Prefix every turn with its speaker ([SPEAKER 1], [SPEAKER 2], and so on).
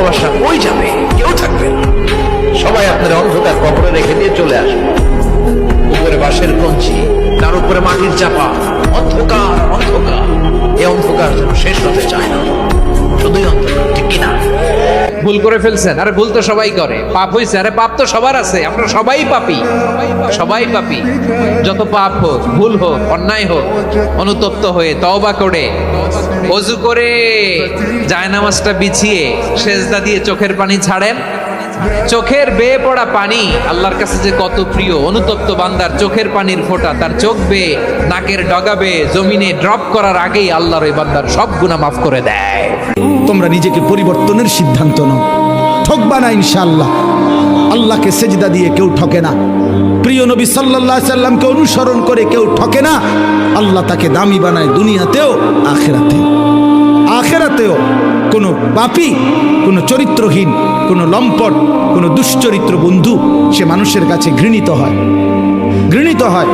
[SPEAKER 1] ভালোবাসা ওই যাবে, কেউ থাকবে না। সবাই আপনার অন্ধকার কবরে রেখে দিয়ে চলে আসবে। উপরে বাঁশের কঞ্চি, তার উপরে মাটির চাপা, অন্ধকার অন্ধকার। এই অন্ধকার যেন শেষ হতে চায় না, শুধুই অন্ধকার, ঠিক কিনা?
[SPEAKER 2] ভুল করে ফেলছেন, আরে ভুল তো সবাই করে। পাপ হয়েছে, আরে পাপ তো সবার আছে, আমরা সবাই পাপী, সবাই পাপী। যত পাপ হোক, ভুল হোক, অন্যায় হোক, অনুতপ্ত হয়ে তওবা করে ওযু করে জায়নামাজটা বিছিয়ে সেজদা দিয়ে চোখের পানি ছাড়েন। চোখের বেয়ে পড়া পানি আল্লাহর কাছে যে কত প্রিয়। অনুতপ্ত বান্দার চোখের পানির ফোঁটা তার চোখ বেয়ে, নাকের ডগা বেয়ে জমিনে ড্রপ করার আগেই আল্লাহর ওই বান্দার সব গুনাহ মাফ করে দেয়।
[SPEAKER 3] তোমরা নিজেকে পরিবর্তনের সিদ্ধান্ত নাও, ঠকবা না ইনশাআল্লাহ। আল্লাহকে সেজদা দিয়ে কেউ ঠকে না, প্রিয় নবী সাল্লাল্লাহু আলাইহি সাল্লামকে অনুসরণ করে কেউ ঠকে না। আল্লাহ তাকে দামি বানায় দুনিয়াতেও আখিরাতেও। আখিরাতেও কোনো পাপী, কোনো চরিত্রহীন, কোনো লম্পট, কোনো দুশ্চরিত্র বন্ধু সে মানুষের কাছে ঘৃণিত হয়, ঘৃণিত হয়।